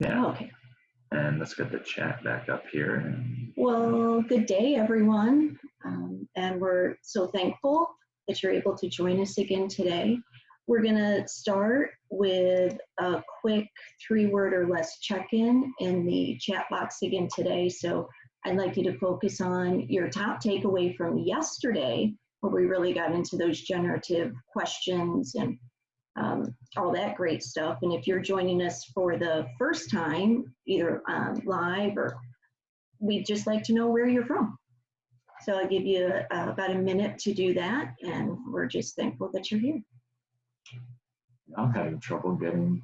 Yeah. Okay. And let's get the chat back up here. Well, good day, everyone. And we're so thankful that you're able to join us again today. We're going to start with a quick 3-word or less check-in in the chat box again today. So I'd like you to focus on your top takeaway from yesterday, where we really got into those generative questions and all that great stuff. And if you're joining us for the first time, either live or we'd just like to know where you're from. So I'll give you about a minute to do that, and we're just thankful that you're here. I'm having trouble getting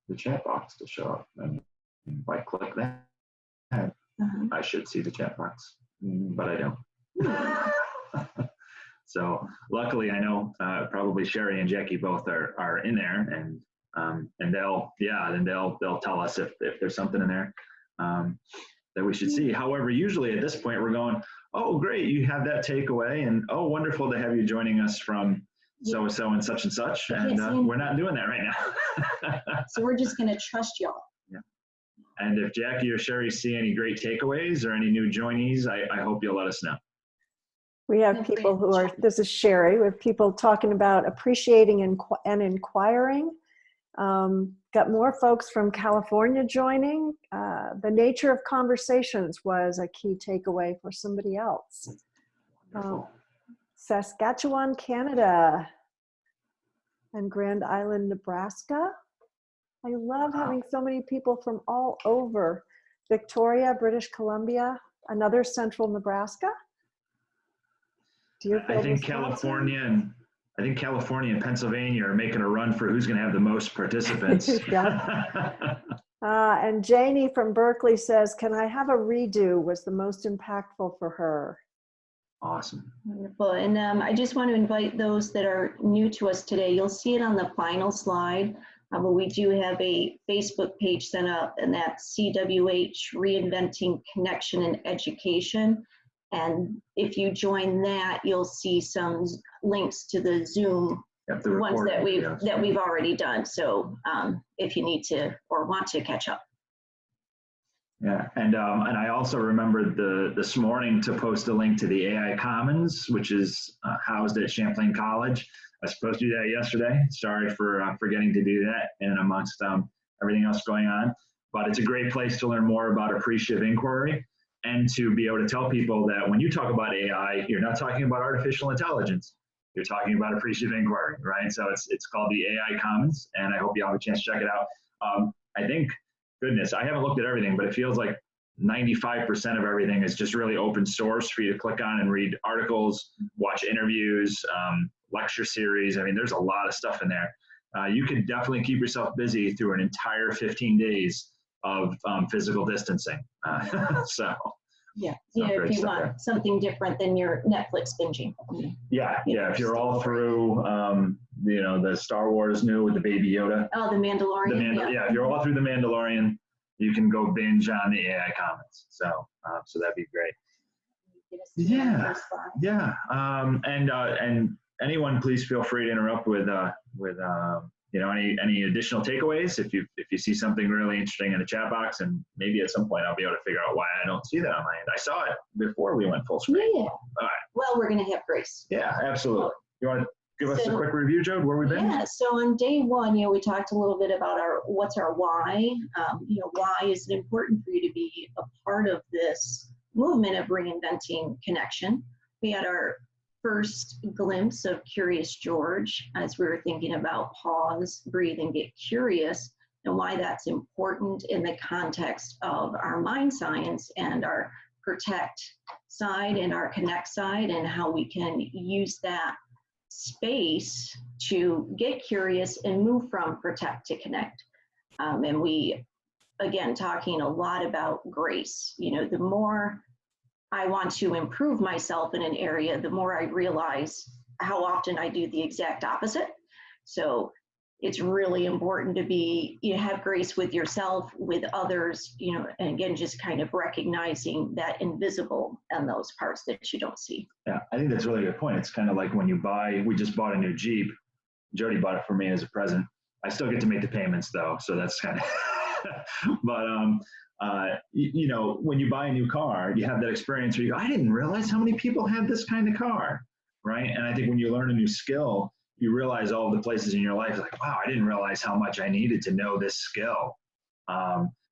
the chat box to show up. And if I click that, I should see the chat box, but I don't. So luckily, I know probably Sherry and Jackie both are in there, and they'll tell us if there's something in there that we should see. However, usually at this point we're going, oh great, you have that takeaway, and oh wonderful to have you joining us from so and such and such, and we're not doing that right now. So we're just going to trust y'all. Yeah. And if Jackie or Sherry see any great takeaways or any new joinees, I hope you'll let us know. We have people who are, this is Sherry, we have people talking about appreciating and inquiring. Got more folks from California joining. The nature of conversations was a key takeaway for somebody else. Saskatchewan, Canada, and Grand Island, Nebraska. I love having so many people from all over. Victoria, British Columbia, another central Nebraska. I think California and Pennsylvania are making a run for who's going to have the most participants. And Janie from Berkeley says, "Can I have a redo?" was the most impactful for her. Awesome. Wonderful. And I just want to invite those that are new to us today. You'll see it on the final slide, but we do have a Facebook page set up, and that's CWH Reinventing Connection and Education. And if you join that, you'll see some links to the Zoom ones that we've already done. So if you need to or want to catch up. Yeah, and I also remembered this morning to post a link to the AI Commons, which is housed at Champlain College. I was supposed to do that yesterday. Sorry for forgetting to do that, and amongst everything else going on. But it's a great place to learn more about appreciative inquiry, and to be able to tell people that when you talk about AI, you're not talking about artificial intelligence. You're talking about appreciative inquiry, right? So it's called the AI Commons, and I hope you have a chance to check it out. I think, goodness, I haven't looked at everything, but it feels like 95% of everything is just really open source for you to click on and read articles, watch interviews, lecture series. I mean, there's a lot of stuff in there. You can definitely keep yourself busy through an entire 15 days of physical distancing. If you want something different than your Netflix binging. Yeah, if you're all through, the Star Wars new with the Baby Yoda. Oh, the Mandalorian. If you're all through the Mandalorian, you can go binge on the AI Commons. So that'd be great. Yeah. And anyone, please feel free to interrupt with any additional takeaways if you see something really interesting in the chat box, and maybe at some point I'll be able to figure out why I don't see that on my end. I saw it before we went full screen. Yeah. All right. Well, we're going to have grace. Yeah, absolutely. You want to give us a quick review, Jode? Where we've been? Yeah. So on day one, we talked a little bit about what's our why. Why is it important for you to be a part of this movement of reinventing connection? We had our first glimpse of Curious George as we were thinking about pause, breathe, and get curious, and why that's important in the context of our mind science and our protect side and our connect side, and how we can use that space to get curious and move from protect to connect. And we, again, talking a lot about grace. The more I want to improve myself in an area, the more I realize how often I do the exact opposite. So it's really important to have grace with yourself, with others, and again, just kind of recognizing that invisible and those parts that you don't see. Yeah, I think that's a really good point. It's kind of like when we just bought a new Jeep. Jody bought it for me as a present. I still get to make the payments though, so that's kind of But you know, when you buy a new car, you have that experience where you go, I didn't realize how many people have this kind of car, right? And I think when you learn a new skill, you realize all the places in your life, like, wow, I didn't realize how much I needed to know this skill.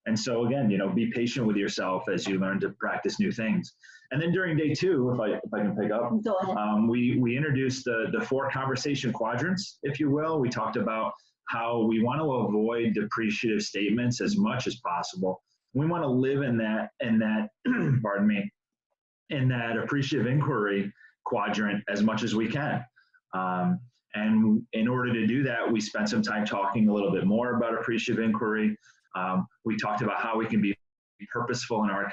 And so again, you know, be patient with yourself as you learn to practice new things. And then during day two, if I can pick up, Go ahead. we introduced the 4 conversation quadrants, if you will. We talked about how we want to avoid depreciative statements as much as possible. We want to live in that pardon me, in that appreciative inquiry quadrant as much as we can. And in order to do that, we spent some time talking a little bit more about appreciative inquiry. We talked about how we can be purposeful in our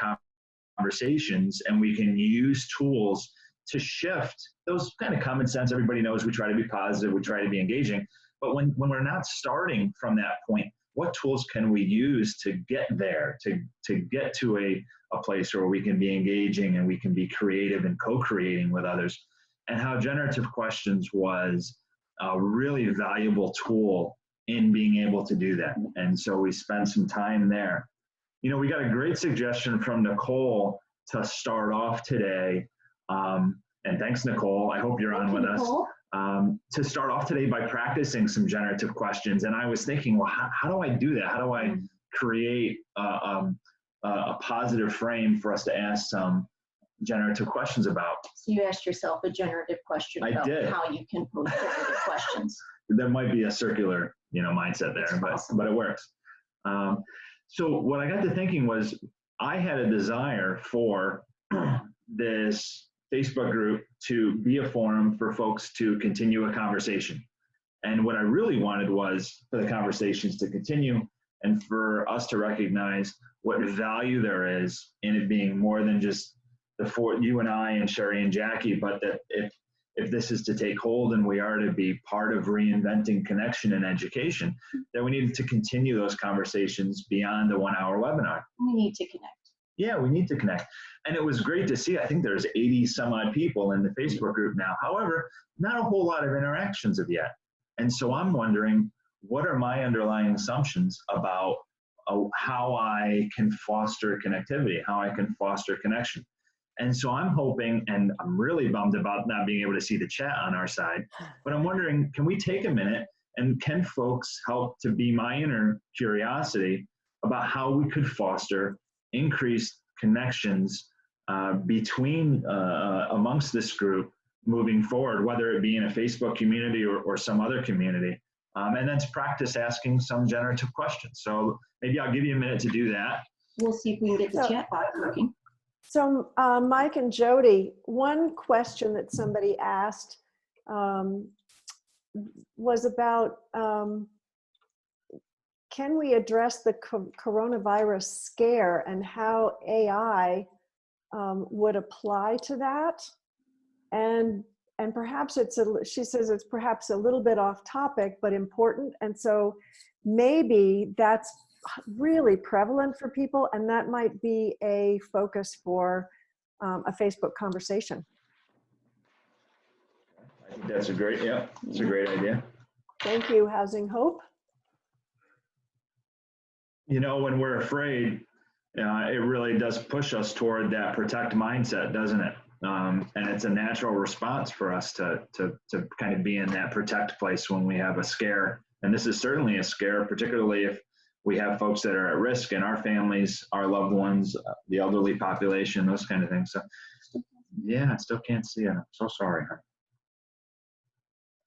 conversations, and we can use tools to shift those kind of common sense. Everybody knows we try to be positive, we try to be engaging, but when we're not starting from that point, what tools can we use to get there, to get to a place where we can be engaging and we can be creative and co-creating with others? And how generative questions was a really valuable tool in being able to do that. And so we spent some time there. You know, we got a great suggestion from Nicole to start off today. And thanks, Nicole. I hope you're on with us. To start off today by practicing some generative questions. And I was thinking, well, how do I do that? How do I create a positive frame for us to ask some generative questions about? So you asked yourself a generative question about how you can pose generative questions. There might be a circular, you know, mindset there, but it works. So what I got to thinking was, I had a desire for this Facebook group to be a forum for folks to continue a conversation. And what I really wanted was for the conversations to continue and for us to recognize what value there is in it being more than just you and I and Sherry and Jackie, but that if this is to take hold and we are to be part of reinventing connection and education, that we need to continue those conversations beyond the 1-hour webinar. We need to connect. Yeah, we need to connect. And it was great to see. I think there's 80 some odd people in the Facebook group now. However, not a whole lot of interactions of yet. And so I'm wondering, what are my underlying assumptions about how I can foster connectivity, how I can foster connection? And so I'm hoping, and I'm really bummed about not being able to see the chat on our side, but I'm wondering, can we take a minute and can folks help to be my inner curiosity about how we could foster increased connections between, amongst this group moving forward, whether it be in a Facebook community or some other community, and then to practice asking some generative questions. So maybe I'll give you a minute to do that. We'll see if we can get the chat box working. So Mike and Jody, one question that somebody asked was about, can we address the coronavirus scare and how AI would apply to that? And perhaps she says it's perhaps a little bit off topic, but important. And so maybe that's really prevalent for people, and that might be a focus for a Facebook conversation. I think that's a great idea. Thank you, Housing Hope. You know, when we're afraid, it really does push us toward that protect mindset, doesn't it? And it's a natural response for us to kind of be in that protect place when we have a scare. And this is certainly a scare, particularly if we have folks that are at risk in our families, our loved ones, the elderly population, those kind of things. So, yeah, I still can't see it. I'm so sorry.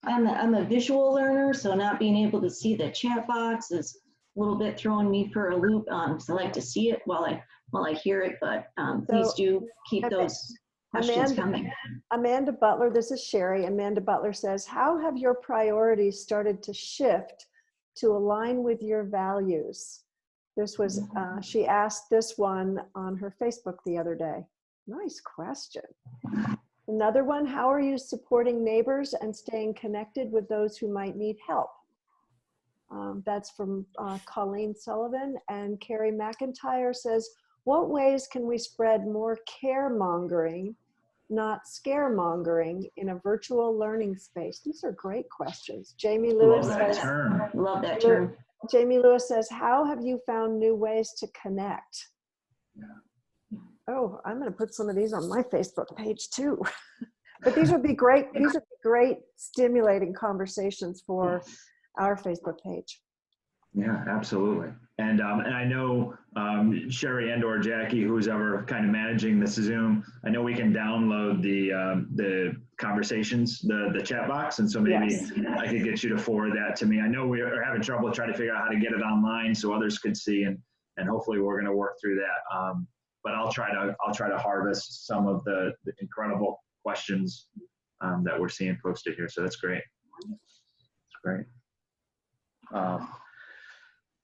I'm a visual learner, so not being able to see the chat box is a little bit throwing me for a loop. So I like to see it while I hear it, but please do keep those questions coming. Amanda Butler, this is Sherry. Amanda Butler says, how have your priorities started to shift to align with your values? This was, she asked this one on her Facebook the other day. Nice question. Another one, how are you supporting neighbors and staying connected with those who might need help? That's from Colleen Sullivan. And Carrie McIntyre says, what ways can we spread more caremongering, not scaremongering, in a virtual learning space? These are great questions. Jamie Lewis Love that says, term. Love that term. Jamie Lewis says, how have you found new ways to connect? Yeah. Oh, I'm going to put some of these on my Facebook page too. But these would be great. These would be great, stimulating conversations for our Facebook page. Yeah, absolutely. And I know Sherry and or Jackie, who's ever kind of managing this Zoom, I know we can download the conversations, the chat box. And so maybe Yes. I could get you to forward that to me. I know we are having trouble trying to figure out how to get it online so others could see, and hopefully we're going to work through that. But I'll try to harvest some of the incredible questions that we're seeing posted here. So that's great. That's great.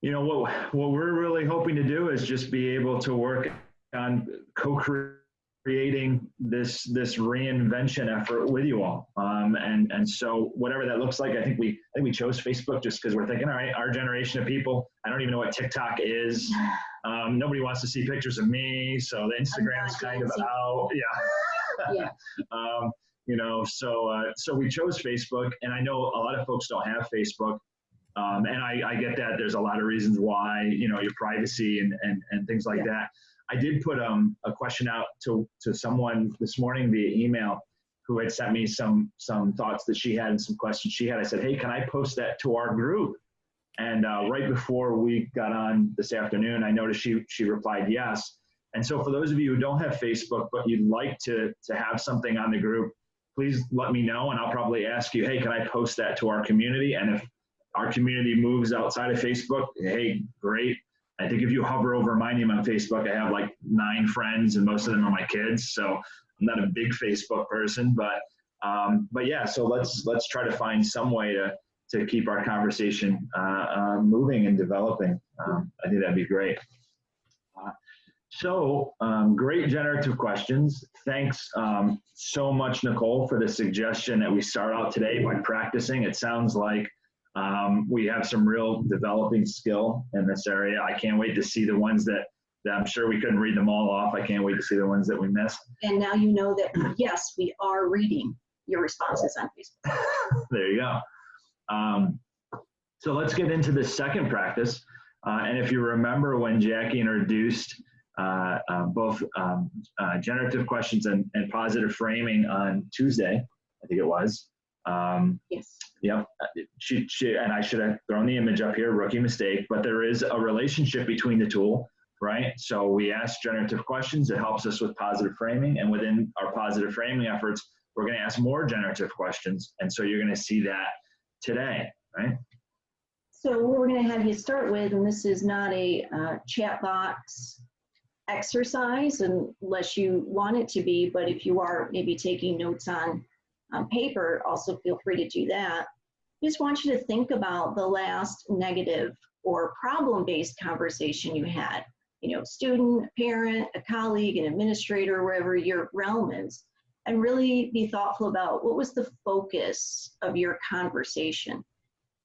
You know, what we're really hoping to do is just be able to work on co-creating this reinvention effort with you all. And so whatever that looks like, I think we chose Facebook just because we're thinking, all right, our generation of people, I don't even know what TikTok is. Nobody wants to see pictures of me, so the Instagram's kind of out. Yeah. Yeah. You know, so we chose Facebook, and I know a lot of folks don't have Facebook. And I get that there's a lot of reasons why, you know, your privacy and things like that. I did put a question out to someone this morning via email who had sent me some thoughts that she had and some questions she had. I said, hey, can I post that to our group? And right before we got on this afternoon, I noticed she replied yes. And so for those of you who don't have Facebook, but you'd like to have something on the group, please let me know, and I'll probably ask you, hey, can I post that to our community? And if our community moves outside of Facebook, hey, great. I think if you hover over my name on Facebook, I have like 9 friends, and most of them are my kids. So I'm not a big Facebook person, but yeah. So let's try to find some way to keep our conversation moving and developing. I think that'd be great. So great generative questions. Thanks so much, Nicole, for the suggestion that we start out today by practicing. It sounds like we have some real developing skill in this area. I can't wait to see the ones that I'm sure we couldn't read them all off. I can't wait to see the ones that we missed. And now you know that, yes, we are reading your responses on Facebook. There you go. So let's get into the second practice. And if you remember when Jackie introduced both generative questions and positive framing on Tuesday, I think it was. Yes. Yep. She and I should have thrown the image up here, rookie mistake, but there is a relationship between the tool, right? So we ask generative questions. It helps us with positive framing. And within our positive framing efforts, we're going to ask more generative questions. And so you're going to see that today, right? So what we're going to have you start with, and this is not a chat box exercise unless you want it to be, but if you are maybe taking notes on paper, also feel free to do that. I just want you to think about the last negative or problem-based conversation you had. You know, student, parent, a colleague, an administrator, wherever your realm is, and really be thoughtful about what was the focus of your conversation.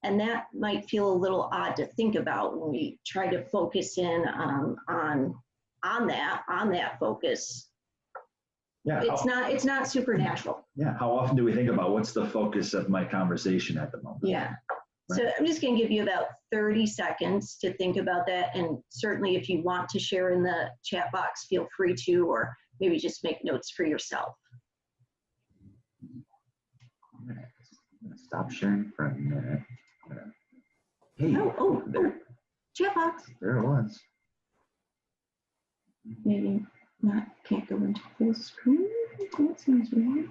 And that might feel a little odd to think about when we try to focus in on that focus. Yeah, it's not supernatural. Yeah, how often do we think about what's the focus of my conversation at the moment? Yeah. Right. So I'm just going to give you about 30 seconds to think about that. And certainly if you want to share in the chat box, feel free to, or maybe just make notes for yourself. All right. I'm going to stop sharing for a minute. Hey, Oh, there. Chat box. There it was. Maybe not, can't go into full screen. That seems weird.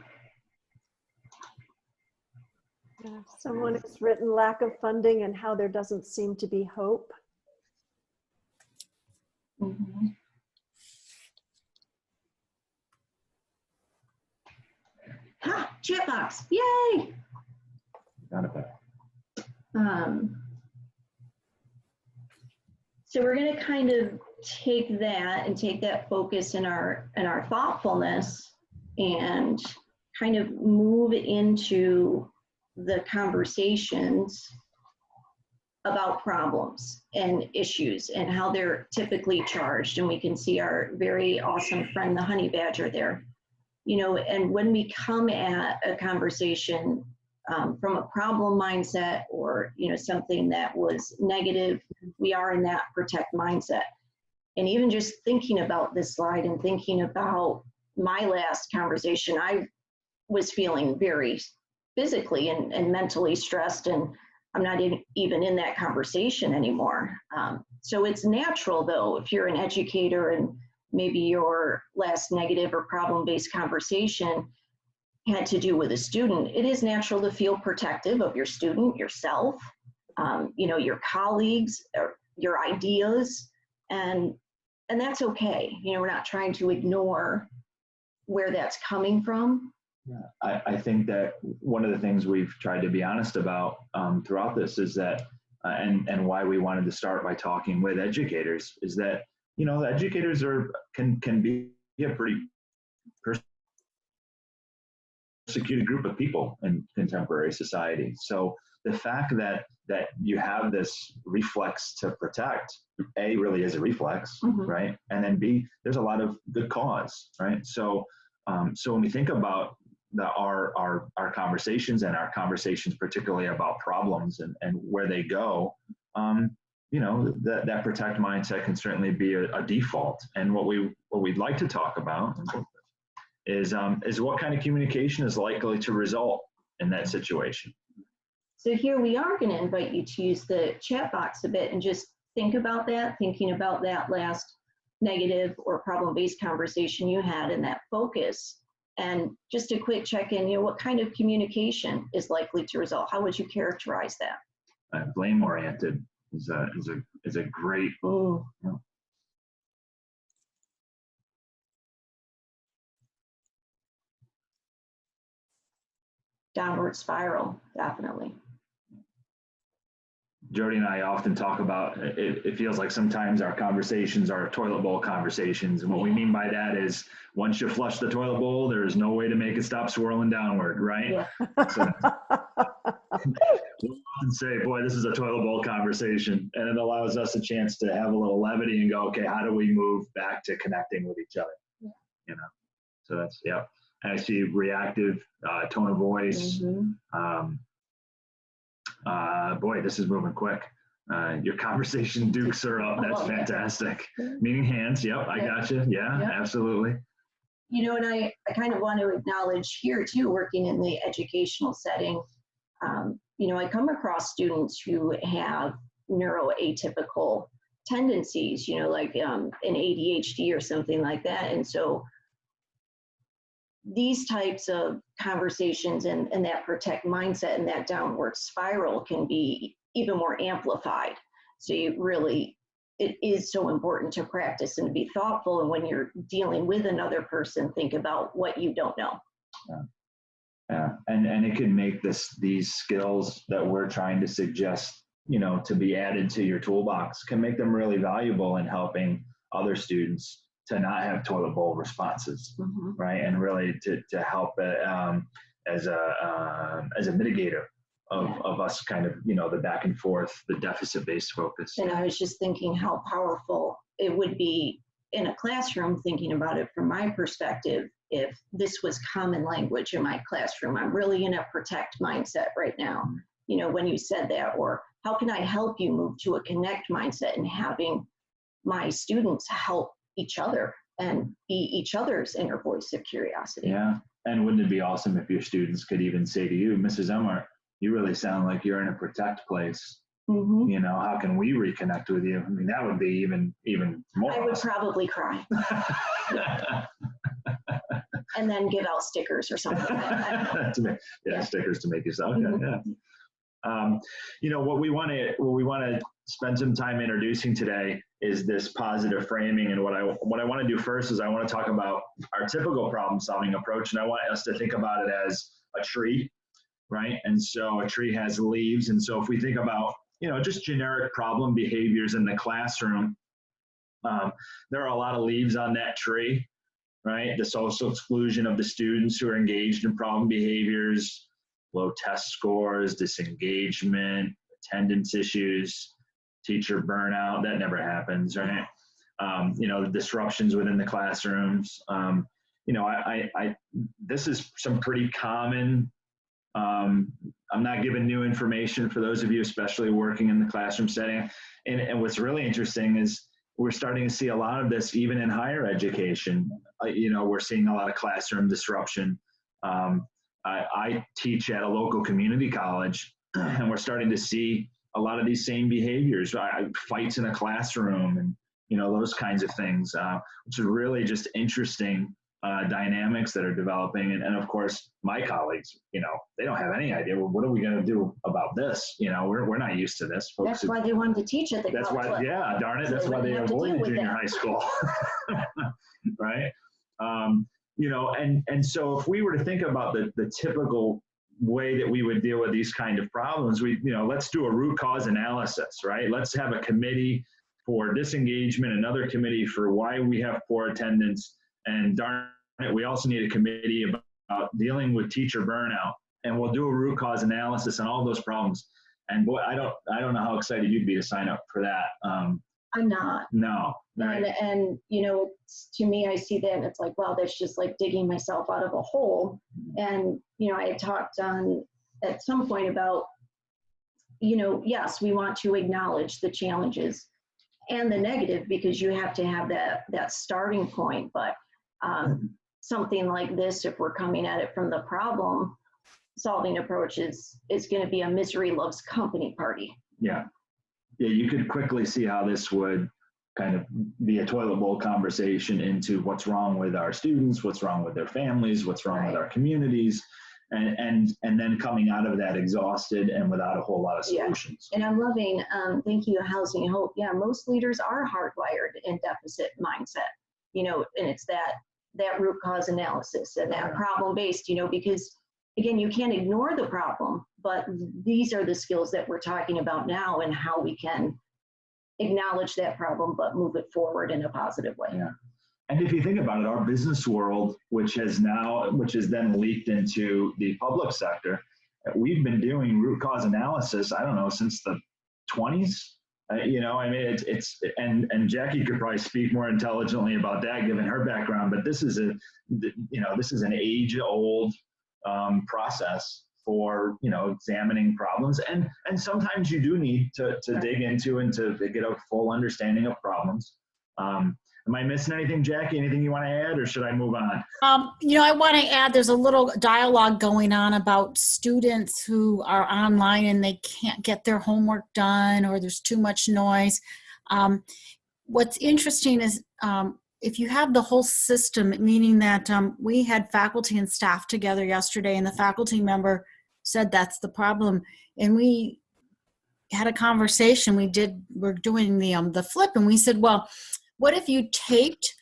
Someone has written lack of funding and how there doesn't seem to be hope. Mm-hmm. Ha! Chat box! Yay! Got it back. So we're going to kind of take that focus in our thoughtfulness and kind of move into the conversations about problems and issues and how they're typically charged. And we can see our very awesome friend, the honey badger there. You know, and when we come at a conversation from a problem mindset or, something that was negative. We are in that protect mindset. And even just thinking about this slide and thinking about my last conversation, I was feeling very physically and mentally stressed, and I'm not even in that conversation anymore. So it's natural, though, if you're an educator and maybe your last negative or problem-based conversation had to do with a student, it is natural to feel protective of your student, yourself, your colleagues, or your ideas, and that's okay. We're not trying to ignore where that's coming from. Yeah, I think that one of the things we've tried to be honest about throughout this is that, and why we wanted to start by talking with educators is that, the educators can be a pretty persecuted group of people in contemporary society. So the fact that you have this reflex to protect, A, really is a reflex, right? And then B, there's a lot of good cause, right? So when we think about our conversations and our conversations, particularly about problems and where they go, that protect mindset can certainly be a default. And what we'd like to talk about is what kind of communication is likely to result in that situation. So here we are going to invite you to use the chat box a bit and just thinking about that last negative or problem-based conversation you had and that focus. And just a quick check-in, what kind of communication is likely to result? How would you characterize that? Blame-oriented is a great. Oh. Downward spiral, definitely. Jody and I often talk about it feels like sometimes our conversations are toilet bowl conversations. And what we mean by that is once you flush the toilet bowl, there's no way to make it stop swirling downward, right? Yeah. So we'll often say, boy, this is a toilet bowl conversation. And it allows us a chance to have a little levity and go, okay, how do we move back to connecting with each other? Yeah. So that's, yeah. And I see reactive tone of voice. Boy, this is moving quick. Your conversation dukes are up. That's fantastic. Meaning hands. Yep, I got you. Yeah, absolutely. And I kind of want to acknowledge here too, working in the educational setting, I come across students who have neuroatypical tendencies, like an ADHD or something like that. And so these types of conversations and that protect mindset and that downward spiral can be even more amplified. So it is so important to practice and to be thoughtful. And when you're dealing with another person, think about what you don't know. Yeah. And it can make these skills that we're trying to suggest, to be added to your toolbox, can make them really valuable in helping other students to not have toilet bowl responses, right? And really to help as a mitigator of us kind of, the back and forth, the deficit-based focus. And I was just thinking how powerful it would be in a classroom, thinking about it from my perspective, if this was common language in my classroom. I'm really in a protect mindset right now, when you said that, or how can I help you move to a connect mindset and having my students help each other and be each other's inner voice of curiosity. Yeah. And wouldn't it be awesome if your students could even say to you, Mrs. Emmer, you really sound like you're in a protect place. How can we reconnect with you? I mean, that would be even more I would probably cry. And then give out stickers or something like that. Stickers to make yourself. What we want to spend some time introducing today is this positive framing. And what I want to do first is I want to talk about our typical problem-solving approach, and I want us to think about it as a tree, right? And so a tree has leaves, and so if we think about just generic problem behaviors in the classroom, there are a lot of leaves on that tree, right? The social exclusion of the students who are engaged in problem behaviors, low test scores, disengagement, attendance issues, teacher burnout, that never happens, right? The disruptions within the classrooms. This is some pretty common I'm not giving new information for those of you, especially working in the classroom setting. And what's really interesting is we're starting to see a lot of this even in higher education. We're seeing a lot of classroom disruption. I teach at a local community college, and we're starting to see a lot of these same behaviors, fights in a classroom, and those kinds of things, which is really just interesting dynamics that are developing. And of course, my colleagues, they don't have any idea. Well, what are we going to do about this? We're not used to this. Folks, that's why they wanted to teach at the college level. Yeah, darn it. So that's why they avoided junior high school. Right. And so if we were to think about the typical way that we would deal with these kind of problems, let's do a root cause analysis, right? Let's have a committee for disengagement, another committee for why we have poor attendance, and darn it, we also need a committee about dealing with teacher burnout, and we'll do a root cause analysis on all those problems. And boy, I don't know how excited you'd be to sign up for that. I'm not. No. Right. And to me, I see that and it's like, wow, that's just like digging myself out of a hole. And, I had talked at some point about, yes, we want to acknowledge the challenges and the negative, because you have to have that starting point. But something like this, if we're coming at it from the problem solving approach, is going to be a misery loves company party. Yeah, you could quickly see how this would kind of be a toilet bowl conversation into what's wrong with our students, what's wrong with their families, what's wrong with our communities, and then coming out of that exhausted and without a whole lot of solutions. Yeah. And I'm loving, thank you, Housing and Hope. Yeah, most leaders are hardwired in deficit mindset, and it's that root cause analysis and that problem-based, because again, you can't ignore the problem, but these are the skills that we're talking about now and how we can acknowledge that problem, but move it forward in a positive way. Yeah. And if you think about it, our business world, which has then leaked into the public sector, we've been doing root cause analysis, I don't know, since the 20s. And Jackie could probably speak more intelligently about that given her background, but this is an age-old process for examining problems, and sometimes you do need to dig into and to get a full understanding of problems. Am I missing anything, Jackie? Anything you want to add, or should I move on? I want to add, there's a little dialogue going on about students who are online and they can't get their homework done, or there's too much noise. What's interesting is if you have the whole system, meaning that we had faculty and staff together yesterday, and the faculty member said that's the problem. And we had a conversation. We're doing the flip, and we said, well, what if you taped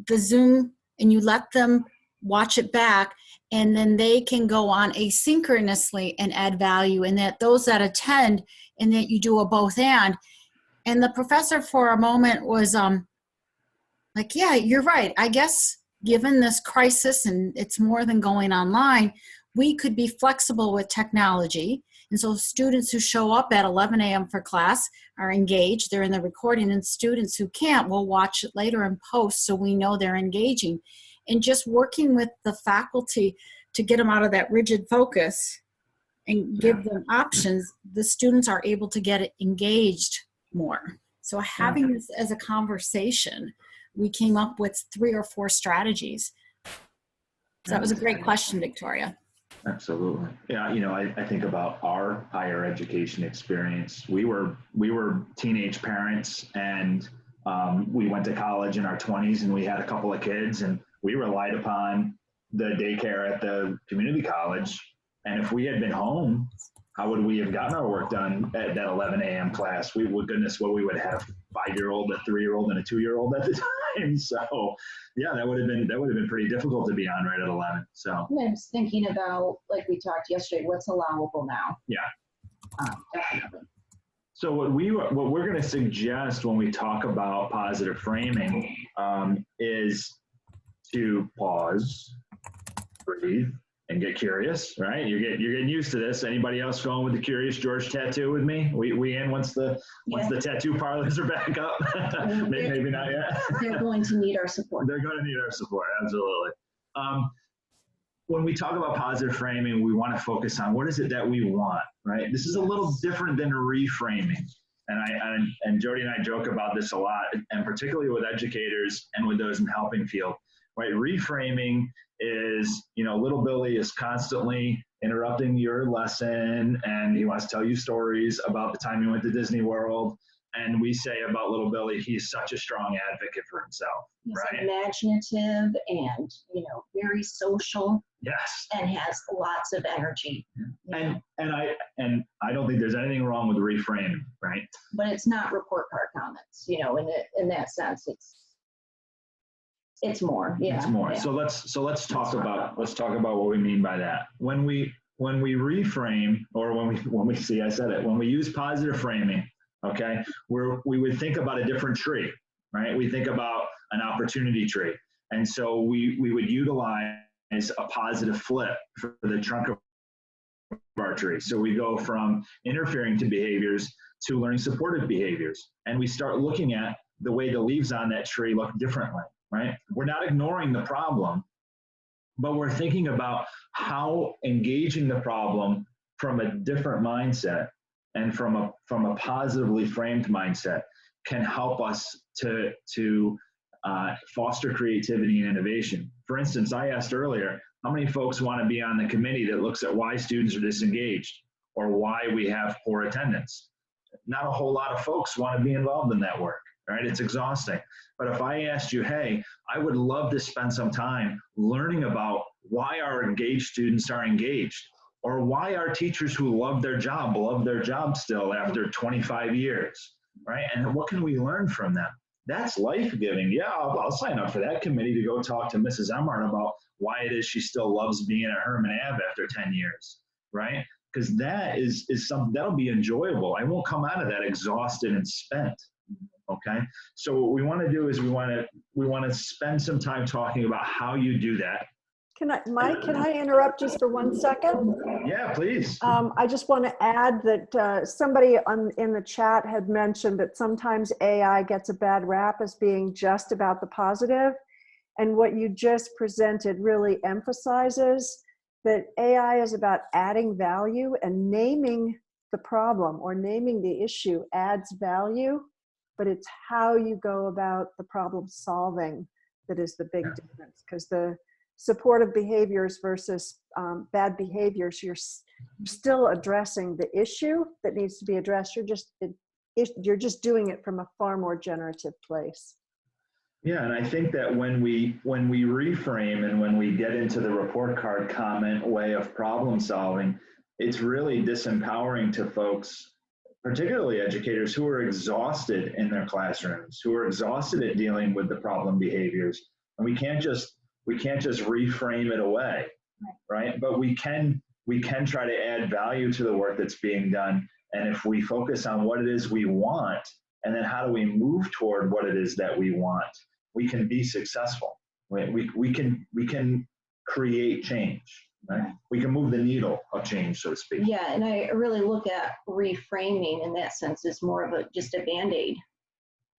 the Zoom and you let them watch it back, and then they can go on asynchronously and add value, and that those that attend, and that you do a both and. And the professor for a moment was like, yeah, you're right. I guess given this crisis and it's more than going online, we could be flexible with technology. And so students who show up at 11 a.m. for class are engaged, they're in the recording, and students who can't will watch it later and post, so we know they're engaging. And just working with the faculty to get them out of that rigid focus and give them options, the students are able to get engaged more. So having this as a conversation, we came up with 3 or 4 strategies. So that was a great question, Victoria. Absolutely. Yeah, I think about our higher education experience. We were teenage parents, and we went to college in our 20s, and we had a couple of kids, and we relied upon the daycare at the community college. And if we had been home, how would we have gotten our work done at that 11 a.m. class? We would have 5-year-old, a 3-year-old, and a 2-year-old at the time. So yeah, that would have been pretty difficult to be on right at 11. So I was thinking about, like we talked yesterday, what's allowable now. Yeah. Definitely. So what we're going to suggest when we talk about positive framing is to pause, breathe, and get curious, right? You're getting used to this. Anybody else going with the Curious George tattoo with me? We in once the tattoo parlors are back up? Maybe not yet. They're going to need our support. They're going to need our support, absolutely. when we talk about positive framing, we want to focus on what is it that we want, right? This is a little different than reframing. And Jody and I joke about this a lot, and particularly with educators and with those in the helping field, right? Reframing is, little Billy is constantly interrupting your lesson, and he wants to tell you stories about the time he went to Disney World. And we say about little Billy, he's such a strong advocate for himself, He's right? imaginative and, very social. Yes. And has lots of energy. And I don't think there's anything wrong with reframing, right? But it's not report card comments, in that sense. It's more. Yeah. It's more. Yeah. So let's talk about what we mean by that. When we reframe, or when we use positive framing, okay, we would think about a different tree, right? We think about an opportunity tree. And so we would utilize a positive flip for the trunk of our tree. So we go from interfering to behaviors to learning supportive behaviors. And we start looking at the way the leaves on that tree look differently, right? We're not ignoring the problem, but we're thinking about how engaging the problem from a different mindset and from a positively framed mindset can help us to foster creativity and innovation. For instance, I asked earlier, how many folks want to be on the committee that looks at why students are disengaged or why we have poor attendance? Not a whole lot of folks want to be involved in that work, right? It's exhausting. But if I asked you, hey, I would love to spend some time learning about why our engaged students are engaged, or why our teachers who love their job still after 25 years, right? And what can we learn from them? That's life-giving. Yeah, I'll sign up for that committee to go talk to Mrs. Emart about why it is she still loves being at Herman Ave after 10 years, right? Because that is something that'll be enjoyable. I won't come out of that exhausted and spent, okay? So what we want to do is we want to spend some time talking about how you do that. Mike, can I interrupt just for 1 second? Yeah, please. I just want to add that somebody in the chat had mentioned that sometimes AI gets a bad rap as being just about the positive. And what you just presented really emphasizes that AI is about adding value, and naming the problem or naming the issue adds value, but it's how you go about the problem solving that is the big difference. Because the supportive behaviors versus bad behaviors, you're still addressing the issue that needs to be addressed. You're just doing it from a far more generative place. Yeah, and I think that when we reframe and when we get into the report card comment way of problem solving, it's really disempowering to folks, particularly educators who are exhausted in their classrooms, who are exhausted at dealing with the problem behaviors. And we can't just reframe it away, right? But we can try to add value to the work that's being done. And if we focus on what it is we want, and then how do we move toward what it is that we want, we can be successful. We can create change, right? We can move the needle of change, so to speak. Yeah, and I really look at reframing in that sense as more of just a Band-Aid,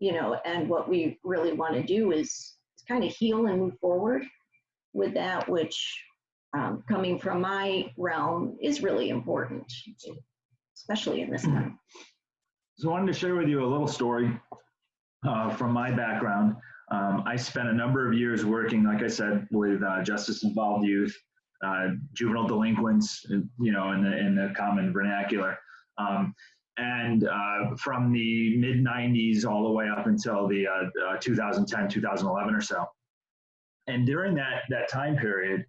and what we really want to do is kind of heal and move forward with that, which coming from my realm is really important, especially in this time. So I wanted to share with you a little story from my background. I spent a number of years working, like I said, with justice-involved youth, juvenile delinquents, in the common vernacular. And from the mid-90s all the way up until the 2010, 2011 or so. And during that time period,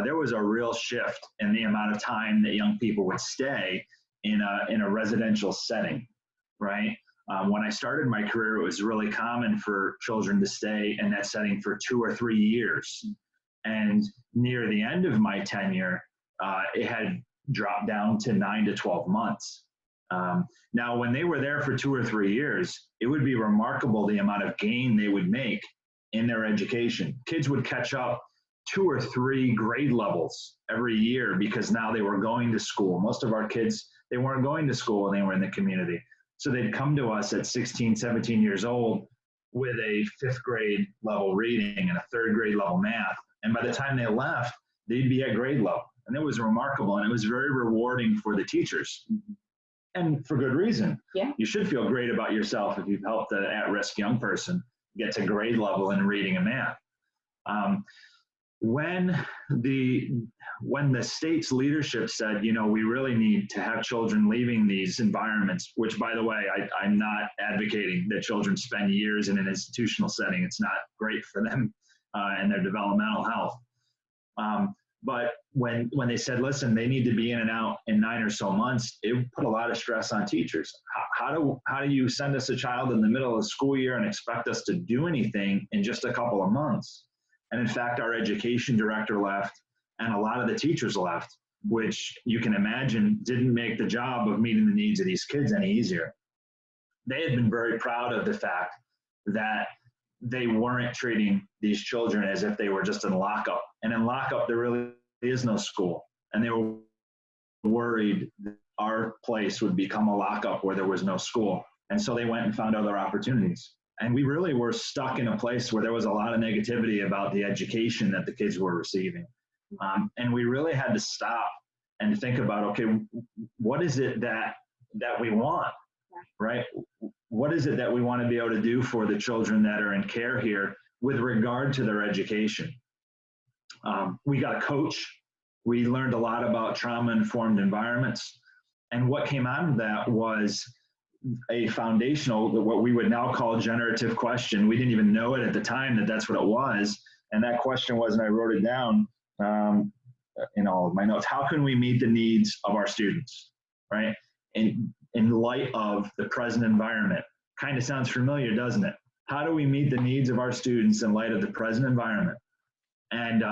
there was a real shift in the amount of time that young people would stay in a residential setting, right? When I started my career, it was really common for children to stay in that setting for 2 or 3 years. And near the end of my tenure, it had dropped down to 9 to 12 months. Now, when they were there for 2 or 3 years, it would be remarkable the amount of gain they would make in their education. Kids would catch up 2 or 3 grade levels every year because now they were going to school. Most of our kids, they weren't going to school when they were in the community. So they'd come to us at 16, 17 years old with a 5th grade level reading and a 3rd grade level math. And by the time they left, they'd be at grade level. And it was remarkable, and it was very rewarding for the teachers. And for good reason. Yeah. You should feel great about yourself if you've helped an at-risk young person get to grade level in reading and math. When the state's leadership said, you know, we really need to have children leaving these environments, which, by the way, I'm not advocating that children spend years in an institutional setting. It's not great for them and their developmental health. But when they said, listen, they need to be in and out in 9 or so months, it put a lot of stress on teachers. How do you send us a child in the middle of the school year and expect us to do anything in just a couple of months? And in fact, our education director left and a lot of the teachers left, which you can imagine didn't make the job of meeting the needs of these kids any easier. They had been very proud of the fact that they weren't treating these children as if they were just in lockup. And in lockup, there really is no school. And they were worried that our place would become a lockup where there was no school. And so they went and found other opportunities. And we really were stuck in a place where there was a lot of negativity about the education that the kids were receiving. And we really had to stop and think about, okay, what is it that we want, right? What is it that we want to be able to do for the children that are in care here with regard to their education? We got a coach. We learned a lot about trauma-informed environments. And what came out of that was a foundational, what we would now call generative question. We didn't even know it at the time that that's what it was. And that question was, and I wrote it down in all of my notes, how can we meet the needs of our students, right? In light of the present environment. Kind of sounds familiar, doesn't it? How do we meet the needs of our students in light of the present environment? And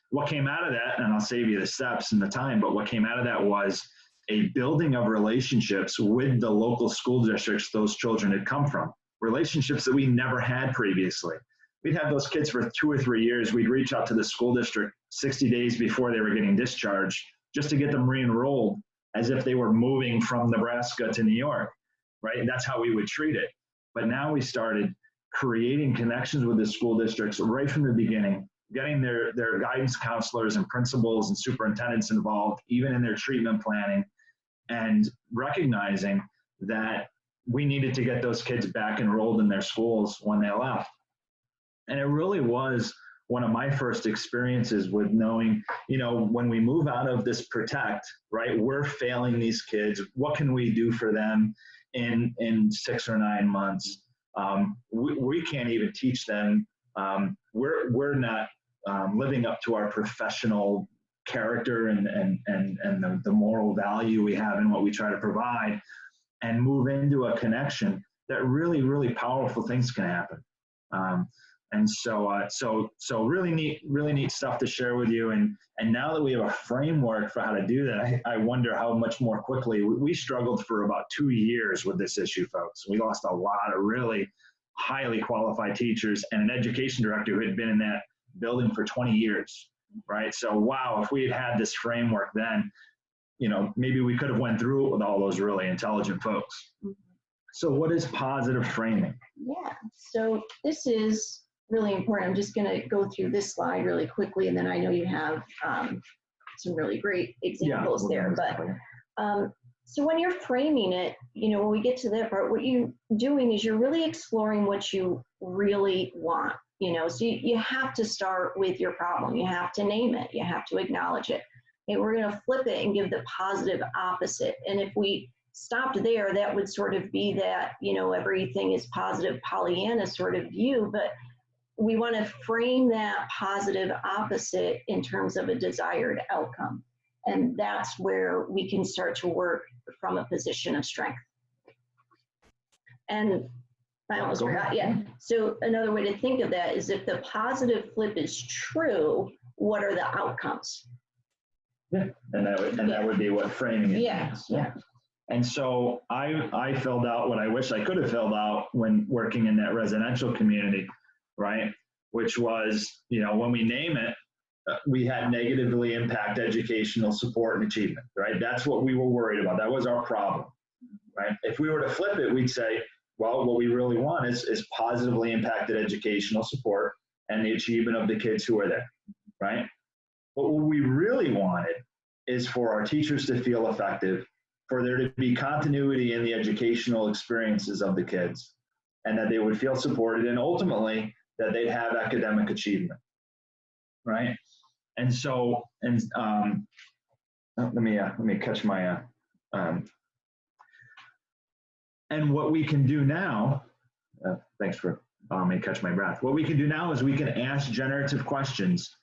what came out of that, and I'll save you the steps and the time, but what came out of that was a building of relationships with the local school districts those children had come from, relationships that we never had previously. We'd have those kids for 2 or 3 years. We'd reach out to the school district 60 days before they were getting discharged just to get them re-enrolled as if they were moving from Nebraska to New York, right? And that's how we would treat it. But now we started creating connections with the school districts right from the beginning, getting their guidance counselors and principals and superintendents involved, even in their treatment planning, and recognizing that we needed to get those kids back enrolled in their schools when they left. And it really was one of my first experiences with knowing, you know, when we move out of this protect, right, we're failing these kids. What can we do for them in 6 or 9 months? We can't even teach them. We're not living up to our professional character and the moral value we have in what we try to provide, and move into a connection that really, really powerful things can happen. And so really neat stuff to share with you. And now that we have a framework for how to do that, I wonder how much more quickly. We struggled for about 2 years with this issue, folks. We lost a lot of really highly qualified teachers and an education director who had been in that building for 20 years, right? So, wow, if we had had this framework then, you know, maybe we could have went through it with all those really intelligent folks. So what is positive framing? Yeah, so this is really important. I'm just going to go through this slide really quickly, and then I know you have some really great examples there. But so when you're framing it, you know, when we get to that part, what you're doing is you're really exploring what you really want. You know, so you have to start with your problem. You have to name it. You have to acknowledge it. And we're going to flip it and give the positive opposite. And if we stopped there, that would sort of be that, you know, everything is positive Pollyanna sort of view. But we want to frame that positive opposite in terms of a desired outcome. And that's where we can start to work from a position of strength. And I almost forgot, yeah. So another way to think of that is if the positive flip is true, what are the outcomes? Yeah, and that would be what framing it means. Yeah. And so I filled out what I wish I could have filled out when working in that residential community, right? Which was, you know, when we name it, we had negatively impact educational support and achievement, right? That's what we were worried about. That was our problem, right? If we were to flip it, we'd say, well, what we really want is positively impacted educational support and the achievement of the kids who are there, right? What we really wanted is for our teachers to feel effective, for there to be continuity in the educational experiences of the kids, and that they would feel supported, and ultimately that they'd have academic achievement, right? And so, let me catch my, and what we can do now, thanks for allowing me to catch my breath. What we can do now is we can ask generative questions.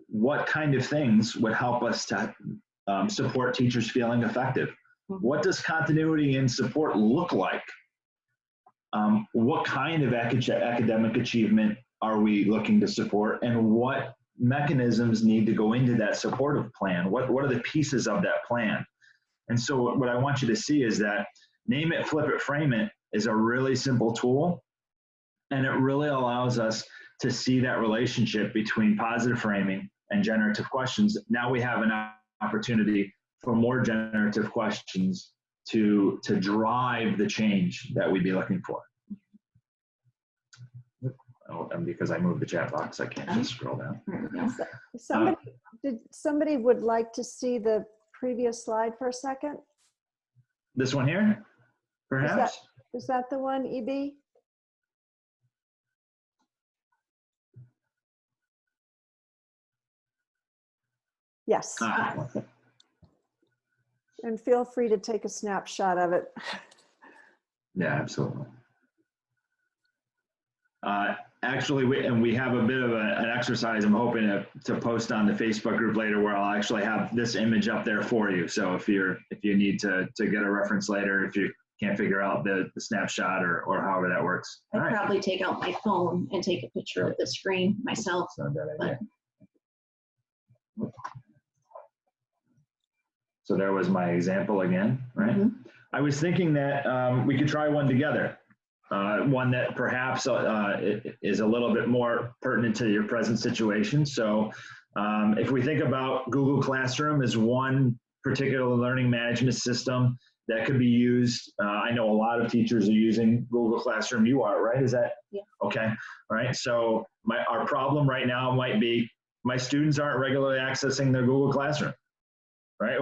What kind of things would help us to support teachers feeling effective? What does continuity and support look like? What kind of academic achievement are we looking to support, and what mechanisms need to go into that supportive plan? What are the pieces of that plan? And so what I want you to see is that Name It, Flip It, Frame It is a really simple tool, and it really allows us to see that relationship between positive framing and generative questions. Now we have an opportunity for more generative questions to drive the change that we'd be looking for. Oh, and because I moved the chat box, I can't just scroll down. Somebody would like to see the previous slide for a second? This one here, perhaps? Is that the one, EB? Yes. And feel free to take a snapshot of it. Yeah, absolutely. Actually, we have a bit of an exercise I'm hoping to post on the Facebook group later, where I'll actually have this image up there for you. So if you need to get a reference later, if you can't figure out the snapshot or however that works. I'd probably take out my phone and take a picture of the screen myself. That's not a bad idea. So there was my example again, right? Mm-hmm. I was thinking that we could try one together. One that perhaps is a little bit more pertinent to your present situation. So if we think about Google Classroom as one particular learning management system that could be used, I know a lot of teachers are using Google Classroom. You are, right? Is that? Yeah. Okay. All right. So our problem right now might be my students aren't regularly accessing their Google Classroom, right?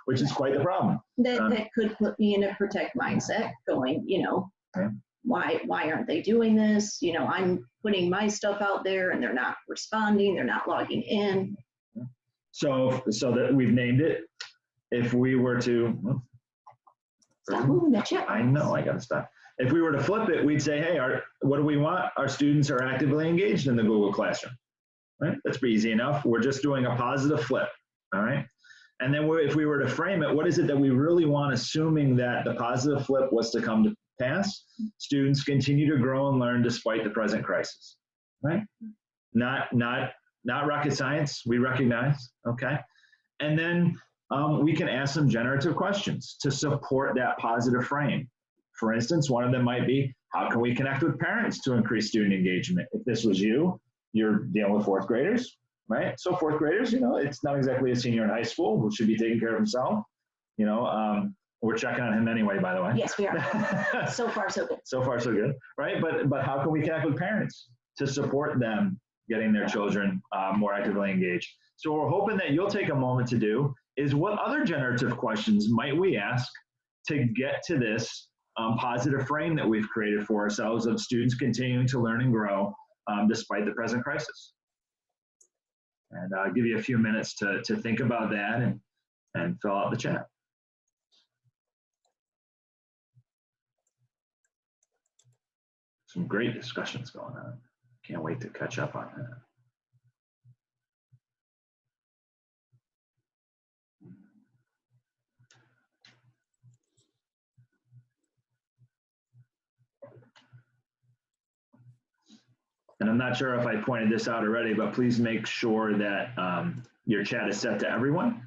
Which is quite the problem. That could put me in a protect mindset going, okay. Why aren't they doing this? I'm putting my stuff out there and they're not responding, they're not logging in. So that we've named it. If we were to, stop moving that chat. I know, I gotta stop. If we were to flip it, we'd say, hey, what do we want? Our students are actively engaged in the Google Classroom, right? That's pretty easy enough. We're just doing a positive flip, all right? And then if we were to frame it, what is it that we really want, assuming that the positive flip was to come to pass? Students continue to grow and learn despite the present crisis, right? Not rocket science, we recognize, okay? And then we can ask some generative questions to support that positive frame. For instance, one of them might be, how can we connect with parents to increase student engagement? If this was you're dealing with fourth graders, right? So fourth graders, it's not exactly a senior in high school who should be taking care of himself. We're checking on him anyway, by the way. Yes, we are. So far, so good. So far, so good, right? But how can we connect with parents to support them getting their children more actively engaged? So we're hoping that you'll take a moment to do is, what other generative questions might we ask to get to this positive frame that we've created for ourselves of students continuing to learn and grow despite the present crisis? And I'll give you a few minutes to think about that and fill out the chat. Some great discussions going on. Can't wait to catch up on that. And I'm not sure if I pointed this out already, but please make sure that your chat is set to everyone.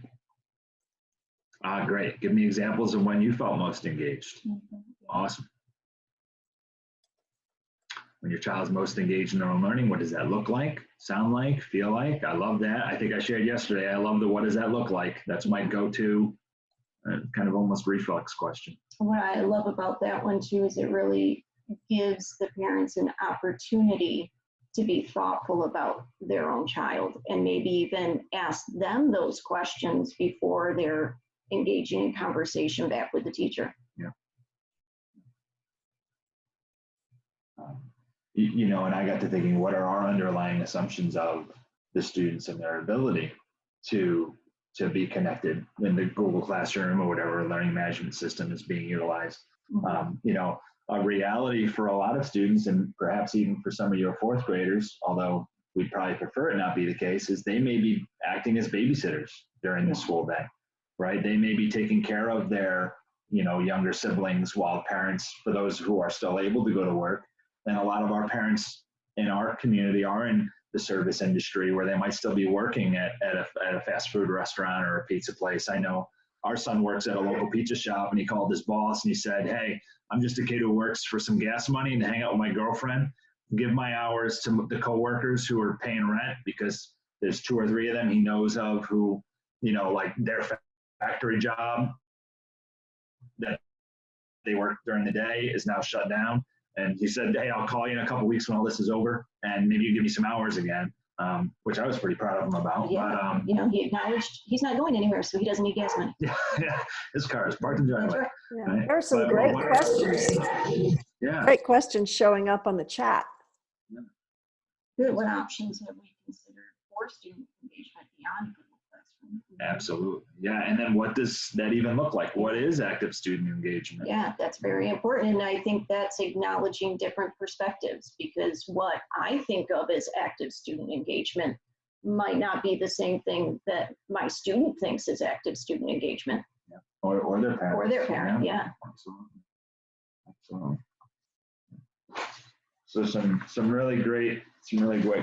Great. Give me examples of when you felt most engaged. Awesome. When your child's most engaged in their own learning, what does that look like, sound like, feel like? I love that. I think I shared yesterday, I love the what does that look like? That's my go-to kind of almost reflex question. What I love about that one too is it really gives the parents an opportunity to be thoughtful about their own child and maybe even ask them those questions before they're engaging in conversation back with the teacher. Yeah. You know, and I got to thinking, what are our underlying assumptions of the students and their ability to be connected in the Google Classroom or whatever learning management system is being utilized? You know, a reality for a lot of students, and perhaps even for some of your fourth graders, although we'd probably prefer it not be the case, is they may be acting as babysitters during the school day, right? They may be taking care of their, you know, younger siblings while parents, for those who are still able to go to work, and a lot of our parents in our community are in the service industry where they might still be working at a fast food restaurant or a pizza place. I know our son works at a local pizza shop, and he called his boss and he said, hey, I'm just a kid who works for some gas money and to hang out with my girlfriend. Give my hours to the coworkers who are paying rent, because there's 2 or 3 of them he knows of who, you know, like their factory job that they work during the day is now shut down. And he said, hey, I'll call you in a couple weeks when all this is over, and maybe you give me some hours again, which I was pretty proud of him about. Yeah, But, you know, he acknowledged he's not going anywhere, so he doesn't need gas money. yeah, his car is parked in the driveway. Right. Yeah. Right? There are some But great what questions. Yeah. Great questions showing up on the chat. Good. What options have we considered for student engagement beyond Google Classroom? Absolutely. Yeah. And then what does that even look like? What is active student engagement? Yeah, that's very important. And I think that's acknowledging different perspectives, because what I think of as active student engagement might not be the same thing that my student thinks is active student engagement. Yeah. Or their parents. Or their parent, yeah. Absolutely. Absolutely. So some really great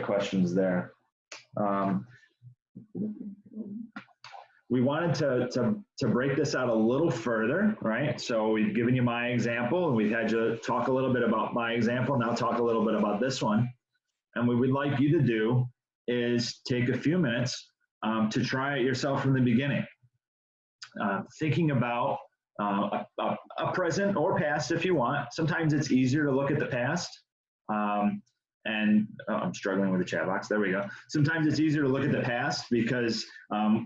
questions there. We wanted to break this out a little further, right? So we've given you my example, and we've had you talk a little bit about my example. Now talk a little bit about this one. And what we'd like you to do is take a few minutes to try it yourself from the beginning. Thinking about a present or past if you want. Sometimes it's easier to look at the past. I'm struggling with the chat box. There we go. Sometimes it's easier to look at the past because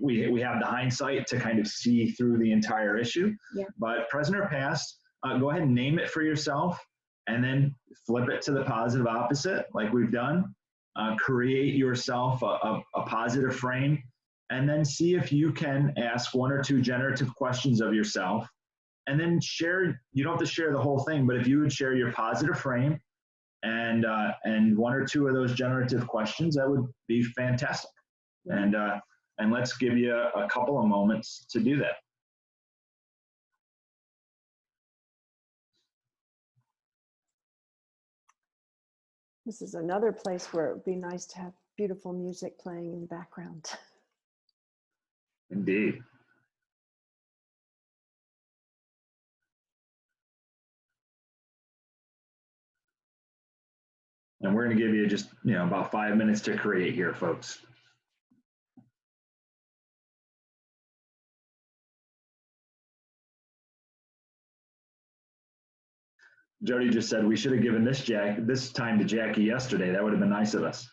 we have the hindsight to kind of see through the entire issue. Yeah. But present or past, go ahead and name it for yourself, and then flip it to the positive opposite like we've done. Create yourself a positive frame, and then see if you can ask 1 or 2 generative questions of yourself, and then share. You don't have to share the whole thing, but if you would share your positive frame and 1 or 2 of those generative questions, that would be fantastic. And let's give you a couple of moments to do that. This is another place where it would be nice to have beautiful music playing in the background. Indeed. And we're going to give you just, about 5 minutes to create here, folks. Jody just said we should have given this time to Jackie yesterday. That would have been nice of us.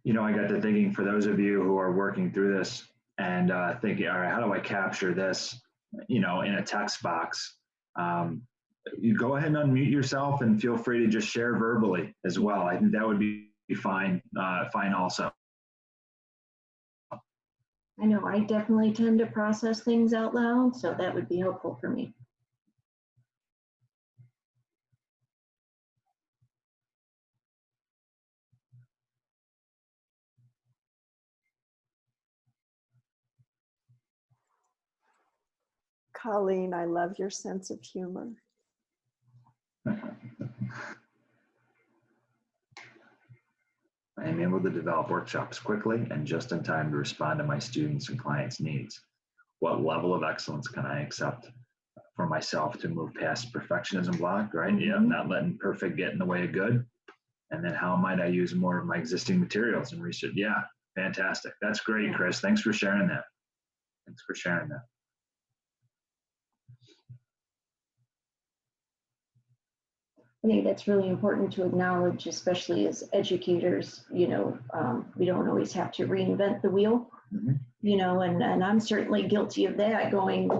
I got to thinking, for those of you who are working through this and thinking, all right, how do I capture this, in a text box? You go ahead and unmute yourself and feel free to just share verbally as well. I think that would be fine, fine also. I know I definitely tend to process things out loud, so that would be helpful for me. Colleen, I love your sense of humor. I am able to develop workshops quickly and just in time to respond to my students' and clients' needs. What level of excellence can I accept for myself to move past perfectionism block, right? Yeah, not letting perfect get in the way of good. And then how might I use more of my existing materials and research? Yeah, fantastic. That's great, Chris. Thanks for sharing that. Thanks for sharing that. I think that's really important to acknowledge, especially as educators. We don't always have to reinvent the wheel, and I'm certainly guilty of that. I'm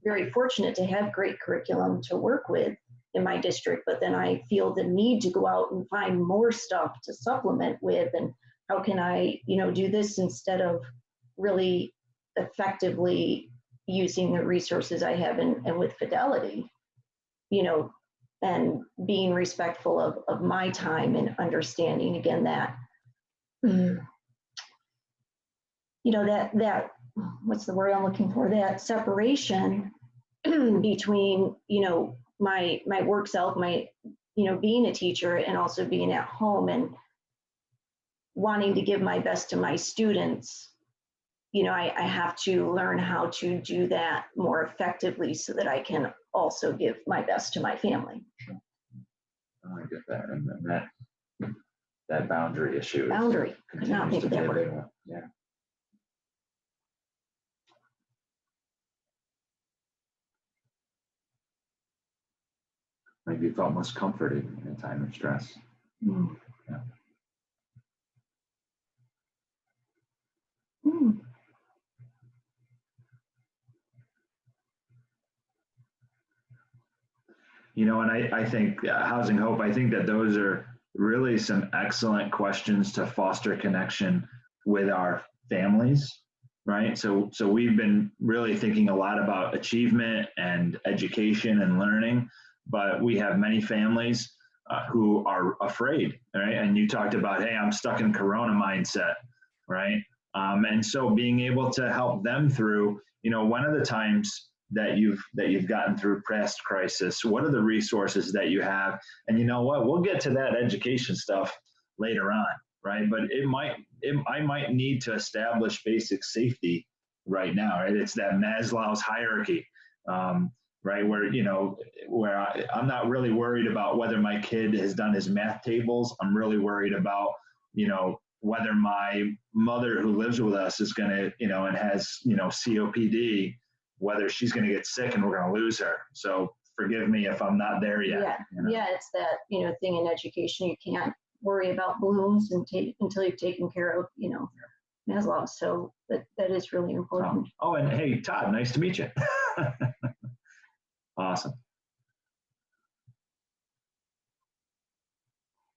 very fortunate to have great curriculum to work with in my district, but then I feel the need to go out and find more stuff to supplement with, and how can I, do this instead of really effectively using the resources I have and with fidelity, and being respectful of my time and understanding again that, that what's the word I'm looking for? That separation between, my work self, being a teacher and also being at home and wanting to give my best to my students. I have to learn how to do that more effectively so that I can also give my best to my family. Oh, I get that. And then that boundary issue. Boundary. Could not think of that word. Yeah. Maybe you felt most comforted in a time of stress. Mm. Yeah. Mm. And I think Housing Hope, I think that those are really some excellent questions to foster connection with our families, right? So we've been really thinking a lot about achievement and education and learning, but we have many families who are afraid, right? And you talked about, hey, I'm stuck in Corona mindset, right? And so being able to help them through, one of the times that you've gotten through past crisis, what are the resources that you have? And you know what, we'll get to that education stuff later on, right? But I might need to establish basic safety right now, right? It's that Maslow's hierarchy, right? Where I'm not really worried about whether my kid has done his math tables. I'm really worried about, whether my mother who lives with us is going to, and has, COPD, whether she's going to get sick and we're going to lose her. So forgive me if I'm not there yet. Yeah, it's that, thing in education. You can't worry about balloons until you've taken care of, Maslow. So that is really important. Oh, and hey, Todd, nice to meet you. Awesome.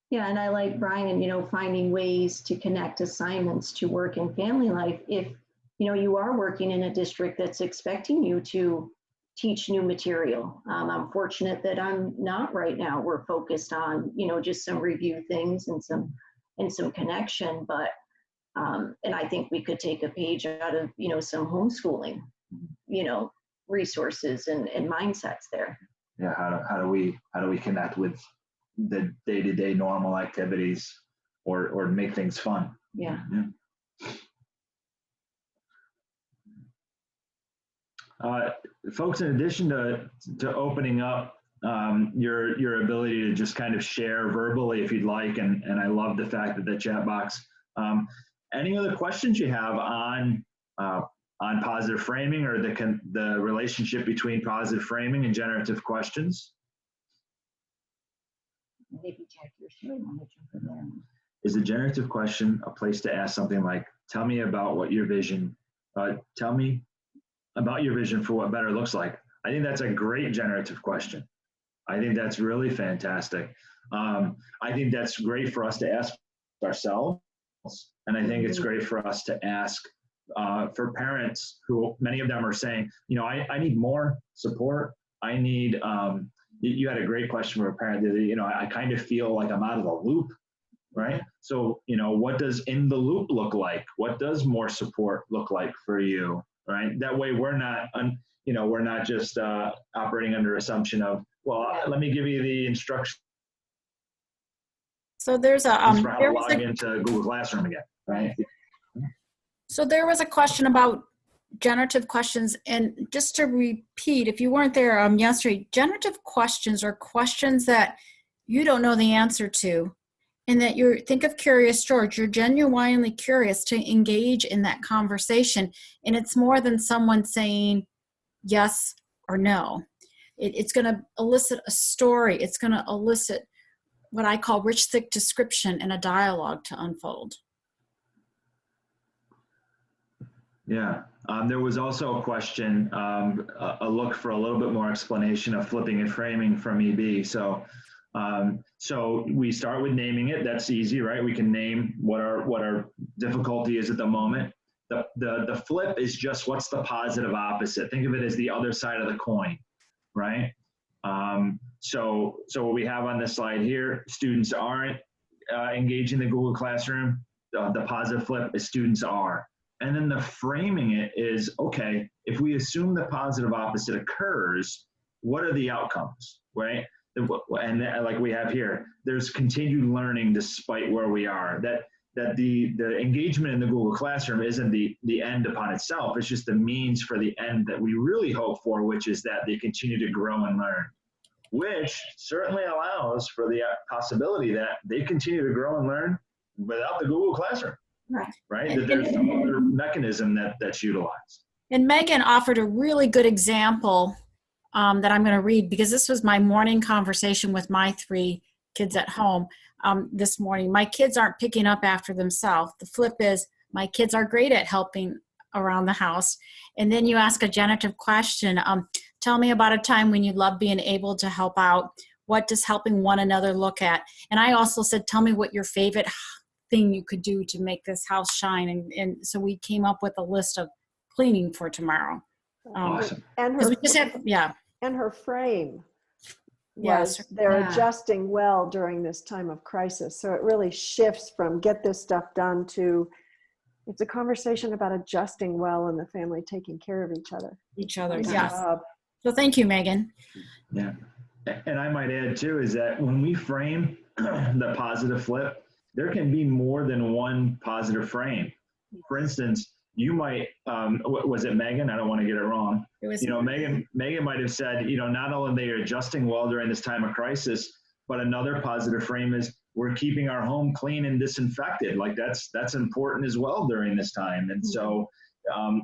Yeah, and I like Brian, finding ways to connect assignments to work and family life. If you are working in a district that's expecting you to teach new material. I'm fortunate that I'm not right now. We're focused on, just some review things and some connection, but, and I think we could take a page out of, some homeschooling, resources and mindsets there. Yeah. How do we connect with the day-to-day normal activities or make things fun? Yeah. Folks, in addition to opening up your ability to just kind of share verbally if you'd like, and I love the fact that the chat box, any other questions you have on positive framing or the relationship between positive framing and generative questions? Maybe Jack, you're sure you want to jump in there. is a generative question a place to ask something like, tell me about what your vision, tell me about your vision for what better looks like? I think that's a great generative question. I think that's really fantastic. I think that's great for us to ask ourselves. And I think it's great for us to ask for parents who, many of them are saying, you know, I need more support. I need, you had a great question for a parent that, you know, I kind of feel like I'm out of the loop, right? So, you know, what does in the loop look like? What does more support look like for you, right? That way we're not, you know, we're not just operating under assumption of, well, let me give you the instructions So there's a, for how to log into Google Classroom again, right? So there was a question about generative questions, and just to repeat, if you weren't there yesterday, generative questions are questions that you don't know the answer to, and that think of Curious George, you're genuinely curious to engage in that conversation, and it's more than someone saying yes or no. It's going to elicit a story. It's going to elicit what I call rich, thick description and a dialogue to unfold. Yeah, there was also a question, a look for a little bit more explanation of flipping and framing from EB. So, so we start with naming it. That's easy, right? We can name what our difficulty is at the moment. The flip is just what's the positive opposite. Think of it as the other side of the coin, right? So what we have on this slide here, students aren't engaging the Google Classroom. The positive flip is students are. And then the framing it is, okay, if we assume the positive opposite occurs, what are the outcomes, right? And like we have here, there's continued learning despite where we are. That the engagement in the Google Classroom isn't the end upon itself. It's just the means for the end that we really hope for, which is that they continue to grow and learn, which certainly allows for the possibility that they continue to grow and learn without the Google Classroom. Right? That there's some other mechanism that's utilized. And Megan offered a really good example that I'm going to read, because this was my morning conversation with my 3 kids at home this morning. My kids aren't picking up after themselves. The flip is my kids are great at helping around the house. And then you ask a generative question. Tell me about a time when you love being able to help out. What does helping one another look at? And I also said, tell me what your favorite thing you could do to make this house shine. And so we came up with a list of cleaning for tomorrow. Awesome. And her, we just had, yeah. And her frame. Yes. They're adjusting well during this time of crisis. So it really shifts from get this stuff done to it's a conversation about adjusting well and the family taking care of each other. Yes. So thank you, Megan. Yeah. And I might add too, is that when we frame the positive flip, there can be more than one positive frame. For instance, you might, was it Megan? I don't want to get it wrong. It was, you know, Megan might have said, you know, not only they are adjusting well during this time of crisis, but another positive frame is we're keeping our home clean and disinfected. Like that's important as well during this time. And so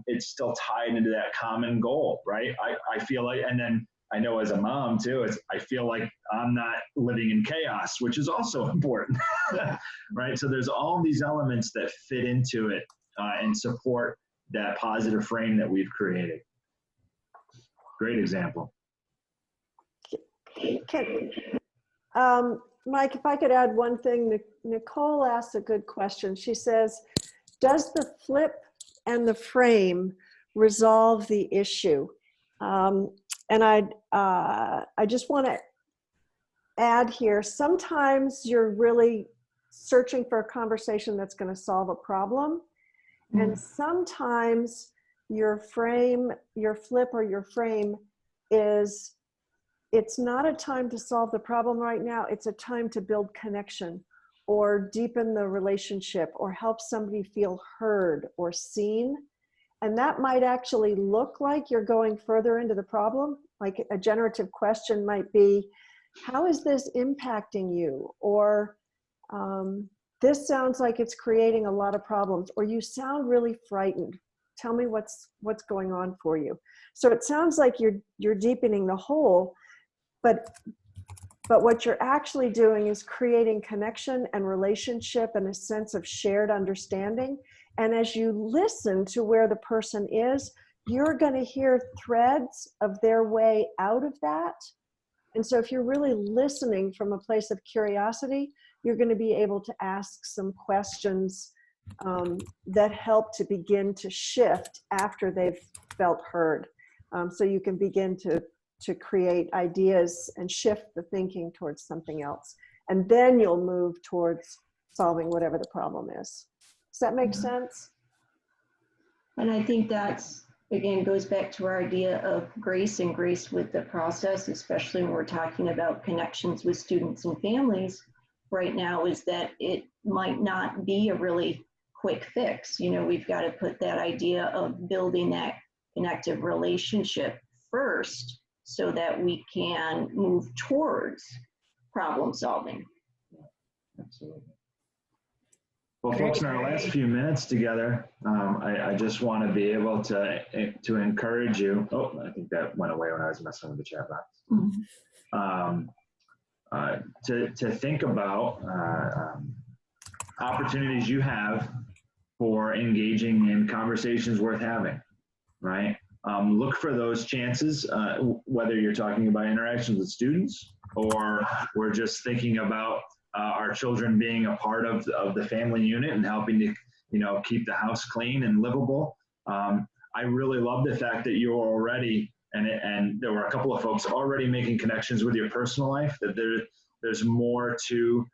it's still tied into that common goal, right? I feel like, and then I know as a mom too, I feel like I'm not living in chaos, which is also important, right? So there's all these elements that fit into it and support that positive frame that we've created. Great example. Mike, if I could add one thing, Nicole asked a good question. She says, does the flip and the frame resolve the issue? And I just want to add here, sometimes you're really searching for a conversation that's going to solve a problem. And sometimes your flip or your frame is, it's not a time to solve the problem right now. It's a time to build connection or deepen the relationship or help somebody feel heard or seen. And that might actually look like you're going further into the problem. Like a generative question might be, how is this impacting you? Or this sounds like it's creating a lot of problems, or you sound really frightened. Tell me what's going on for you. So it sounds like you're deepening the hole, but But what you're actually doing is creating connection and relationship and a sense of shared understanding. And as you listen to where the person is, you're going to hear threads of their way out of that. And so if you're really listening from a place of curiosity, you're going to be able to ask some questions that help to begin to shift after they've felt heard. So you can begin to create ideas and shift the thinking towards something else. And then you'll move towards solving whatever the problem is. Does that make sense? And I think that's, again, goes back to our idea of grace and grace with the process, especially when we're talking about connections with students and families right now, is that it might not be a really quick fix. You know, we've got to put that idea of building that connective relationship first so that we can move towards problem solving. Absolutely. Well, folks, in our last few minutes together, I just want to be able to encourage you. Oh, I think that went away when I was messing with the chat box. To think about opportunities you have for engaging in conversations worth having, right? Look for those chances, whether you're talking about interactions with students or we're just thinking about our children being a part of the family unit and helping to, you know, keep the house clean and livable. I really love the fact that you're already, and there were a couple of folks already making connections with your personal life, that there's more to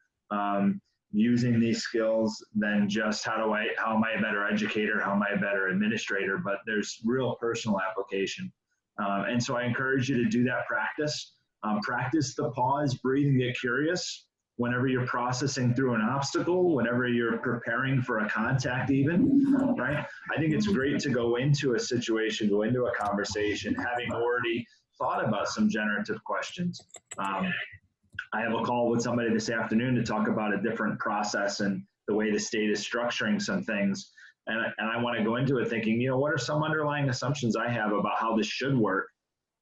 using these skills than just how am I a better educator, how am I a better administrator, but there's real personal application. And so I encourage you to do that practice. Practice the pause, breathe, and get curious whenever you're processing through an obstacle, whenever you're preparing for a contact even, right? I think it's great to go into a situation, go into a conversation, having already thought about some generative questions. I have a call with somebody this afternoon to talk about a different process and the way the state is structuring some things. And I want to go into it thinking, you know, what are some underlying assumptions I have about how this should work?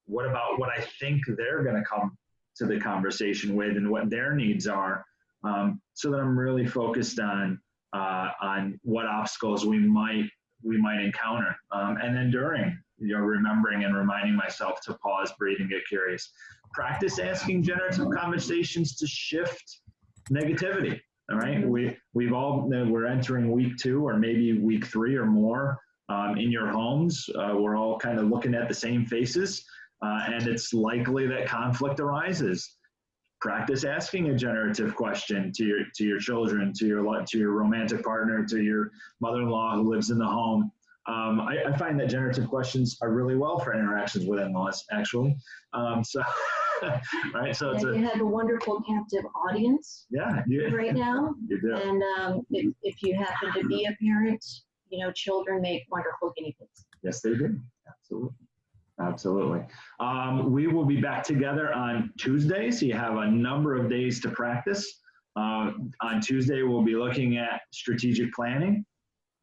What about what I think they're going to come to the conversation with and what their needs are, so that I'm really focused on what obstacles we might encounter. And then during, you know, remembering and reminding myself to pause, breathe, and get curious. Practice asking generative conversations to shift negativity. All right, we're entering week 2 or maybe week 3 or more in your homes. We're all kind of looking at the same faces, and it's likely that conflict arises. Practice asking a generative question to your children, to your romantic partner, to your mother-in-law who lives in the home. I find that generative questions are really well for interactions with in-laws, actually. Right. So it's you have a wonderful captive audience. Yeah. Right now. You do. And if you happen to be a parent, you know, children make wonderful guinea pigs. Yes, they do. Absolutely. Absolutely. We will be back together on Tuesday, so you have a number of days to practice. On Tuesday, we'll be looking at strategic planning.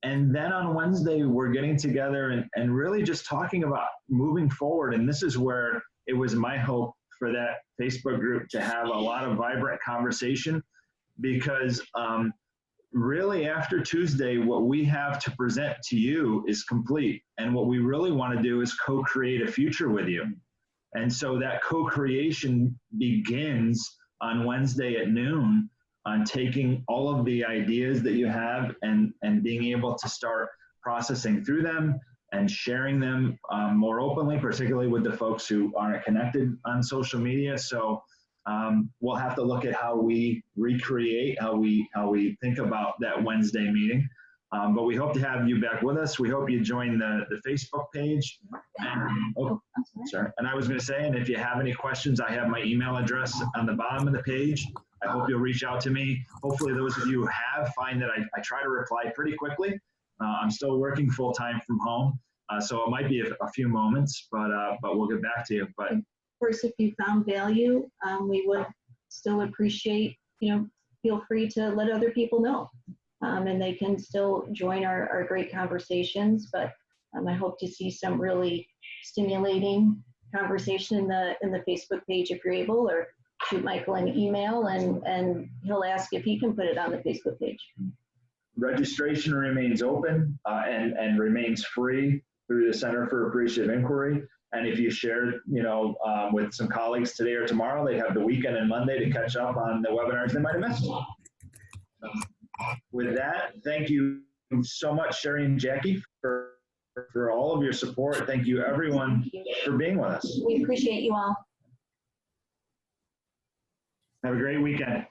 And then on Wednesday, we're getting together and really just talking about moving forward. And this is where it was my hope for that Facebook group to have a lot of vibrant conversation, because really after Tuesday, what we have to present to you is complete. And what we really want to do is co-create a future with you. And so that co-creation begins on Wednesday at noon, on taking all of the ideas that you have and being able to start processing through them and sharing them more openly, particularly with the folks who aren't connected on social media. So we'll have to look at how we recreate, how we think about that Wednesday meeting. But we hope to have you back with us. We hope you join the Facebook page. And I was going to say, and if you have any questions, I have my email address on the bottom of the page. I hope you'll reach out to me. Hopefully those of you who have find that I try to reply pretty quickly. I'm still working full-time from home, so it might be a few moments, but we'll get back to you. But of course, if you found value, we would still appreciate, you know, feel free to let other people know, and they can still join our great conversations. But I hope to see some really stimulating conversation in the Facebook page if you're able, or shoot Michael an email and he'll ask if he can put it on the Facebook page. Registration remains open and remains free through the Center for Appreciative Inquiry. And if you share, with some colleagues today or tomorrow, they have the weekend and Monday to catch up on the webinars they might have missed. With that, thank you so much, Sherry and Jackie, for all of your support. Thank you, everyone, for being with us. We appreciate you all. Have a great weekend.